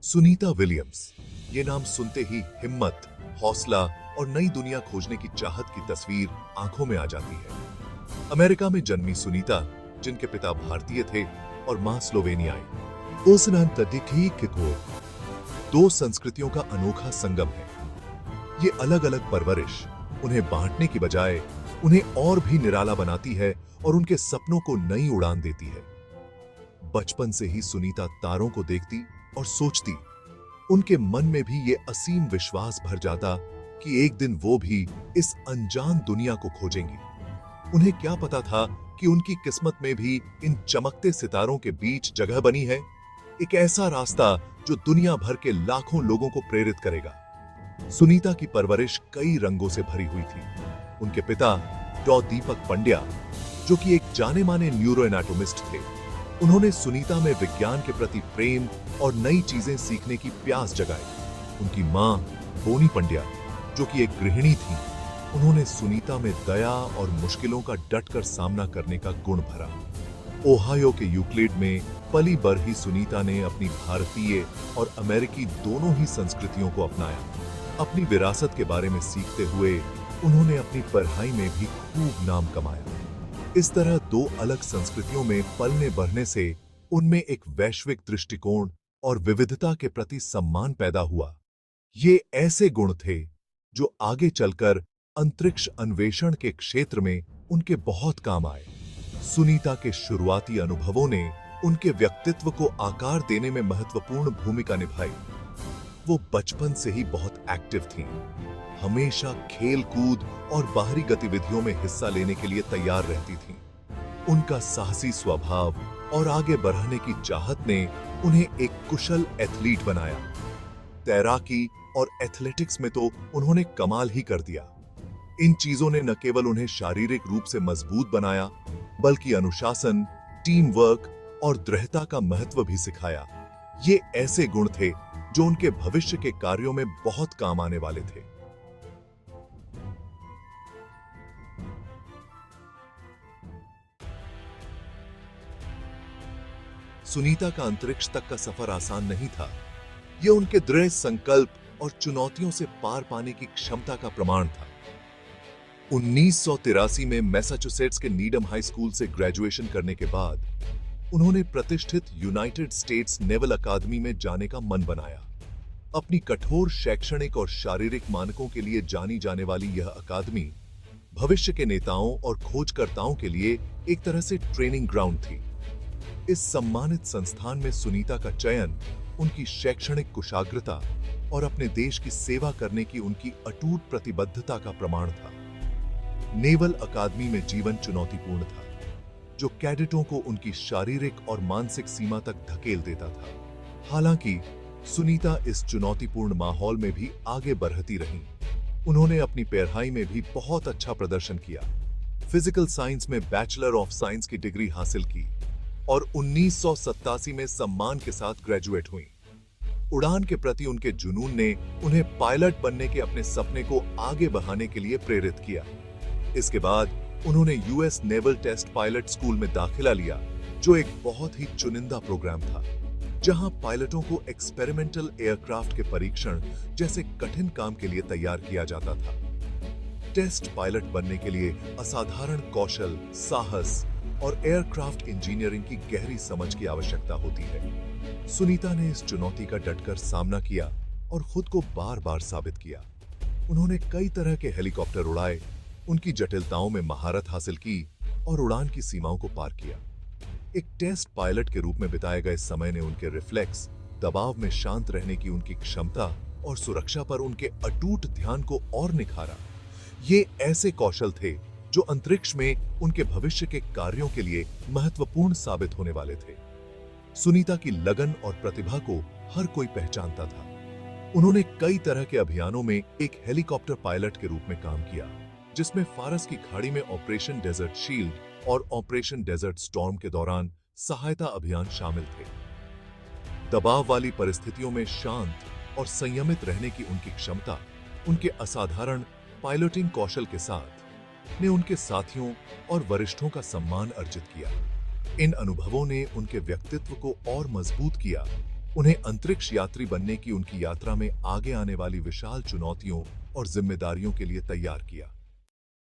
Sunita Williams, ये नाम सुनते ही हिम्मत, हौसला और नई दुनिया खोजने की चाहत की तस्वीर आंखों में आ जाती है। अमेरिका में जन्मी सुनीता, जिनके पिता भारतीय थे और मां स्लोवेनियाई, दो संस्कृतियों का अनोखा संगम है। ये अलग अलग परवरिश उन्हें बांटने की बजाय उन्हें और भी निराला बनाती है और उनके सपनों को नई उड़ान देती है। बचपन से ही सुनीता तारों को देखती और सोचती, उनके मन में भी ये असीम विश्वास भर जाता कि एक दिन वो भी इस अनजान दुनिया को खोजेंगी। उन्हें क्या पता था कि उनकी किस्मत में भी इन चमकते सितारों के बीच जगह बनी है, एक ऐसा रास्ता जो दुनिया भर के लाखों लोगों को प्रेरित करेगा। सुनीता की परवरिश कई रंगों से भरी हुई थी। उनके पिता डॉ दीपक पंड्या, जो कि एक जाने माने न्यूरो एनाटोमिस्ट थे, उन्होंने सुनीता में विज्ञान के प्रति प्रेम और नई चीजें सीखने की प्यास जगाई। उनकी मां बोनी पंड्या, जो कि एक गृहिणी थी, उन्होंने सुनीता में दया और मुश्किलों का डटकर सामना करने का गुण भरा। ओहायो के यूक्लिड में पली बढ़ी सुनीता ने अपनी भारतीय और अमेरिकी दोनों ही संस्कृतियों को अपनाया। अपनी विरासत के बारे में सीखते हुए उन्होंने अपनी पढ़ाई में भी खूब नाम कमाया। इस तरह दो अलग संस्कृतियों में पलने बढ़ने से उनमें एक वैश्विक दृष्टिकोण और विविधता के प्रति सम्मान पैदा हुआ। ये ऐसे गुण थे जो आगे चलकर अंतरिक्ष अन्वेषण के क्षेत्र में उनके बहुत काम आए। सुनीता के शुरुआती अनुभवों ने उनके व्यक्तित्व को आकार देने में महत्वपूर्ण भूमिका निभाई। वो बचपन से ही बहुत एक्टिव थीं, हमेशा खेल कूद और बाहरी गतिविधियों में हिस्सा लेने के लिए तैयार रहती थीं। उनका साहसी स्वभाव और आगे बढ़ने की चाहत ने उन्हें एक कुशल एथलीट बनाया। तैराकी और एथलेटिक्स में तो उन्होंने कमाल ही कर दिया। इन चीजों ने न केवल उन्हें शारीरिक रूप से मजबूत बनाया, बल्कि अनुशासन, टीम वर्क और दृढ़ता का महत्व भी सिखाया। ये ऐसे गुण थे जो उनके भविष्य के कार्यों में बहुत काम आने वाले थे। सुनीता का अंतरिक्ष तक का सफर आसान नहीं था। यह उनके दृढ़ संकल्प और चुनौतियों से पार पाने की क्षमता का प्रमाण था। 1983 में मैसाचुसेट्स के नीडम हाई स्कूल से ग्रेजुएशन करने के बाद उन्होंने प्रतिष्ठित यूनाइटेड स्टेट्स नेवल अकादमी में जाने का मन बनाया। अपनी कठोर शैक्षणिक और शारीरिक मानकों के लिए जानी जाने वाली यह अकादमी भविष्य के नेताओं और खोजकर्ताओं के लिए एक तरह से ट्रेनिंग ग्राउंड थी। इस सम्मानित संस्थान में सुनीता का चयन उनकी शैक्षणिक कुशाग्रता और अपने देश की सेवा करने की उनकी अटूट प्रतिबद्धता का प्रमाण था। नेवल अकादमी में जीवन चुनौतीपूर्ण था, जो कैडेटों को उनकी शारीरिक और मानसिक सीमा तक धकेल देता था। हालांकि सुनीता इस चुनौतीपूर्ण माहौल में भी आगे बढ़ती रहीं। उन्होंने अपनी पढ़ाई में भी बहुत अच्छा प्रदर्शन किया। फिजिकल साइंस में बैचलर ऑफ साइंस की डिग्री हासिल की और 1987 में सम्मान के साथ ग्रेजुएट हुई। उड़ान के प्रति उनके जुनून ने उन्हें पायलट बनने के अपने सपने को आगे बढ़ाने के लिए प्रेरित किया। इसके बाद उन्होंने US naval test pilot school में दाखिला लिया, जो एक बहुत ही चुनिंदा प्रोग्राम था, जहां पायलटों को एक्सपेरिमेंटल एयरक्राफ्ट के परीक्षण जैसे कठिन काम के लिए तैयार किया जाता था। टेस्ट पायलट बनने के लिए असाधारण कौशल, साहस और एयरक्राफ्ट इंजीनियरिंग की गहरी समझ की आवश्यकता होती है। सुनीता ने इस चुनौती का डटकर सामना किया और खुद को बार-बार साबित किया। उन्होंने कई तरह के हेलीकॉप्टर उड़ाए, उनकी जटिलताओं में महारत हासिल की और उड़ान की सीमाओं को पार किया। एक टेस्ट पायलट के रूप में बिताए गए समय ने उनके रिफ्लेक्स, दबाव में शांत रहने की उनकी क्षमता और सुरक्षा पर उनके अटूट ध्यान को और निखारा। ये ऐसे कौशल थे जो अंतरिक्ष में उनके भविष्य के कार्यों के लिए महत्वपूर्ण साबित होने वाले थे। सुनीता की लगन और प्रतिभा को हर कोई पहचानता था। उन्होंने कई तरह के अभियानों में एक हेलीकॉप्टर पायलट के रूप में काम किया, जिसमें फारस की खाड़ी में ऑपरेशन डेजर्ट शील्ड और ऑपरेशन डेजर्ट स्टॉर्म के दौरान सहायता अभियान शामिल थे। दबाव वाली परिस्थितियों में शांत और संयमित रहने की उनकी क्षमता, उनके असाधारण पायलटिंग कौशल के साथ ने उनके साथियों और वरिष्ठों का सम्मान अर्जित किया। इन अनुभवों ने उनके व्यक्तित्व को और मजबूत किया, उन्हें अंतरिक्ष यात्री बनने की उनकी यात्रा में आगे आने वाली विशाल चुनौतियों और जिम्मेदारियों के लिए तैयार किया।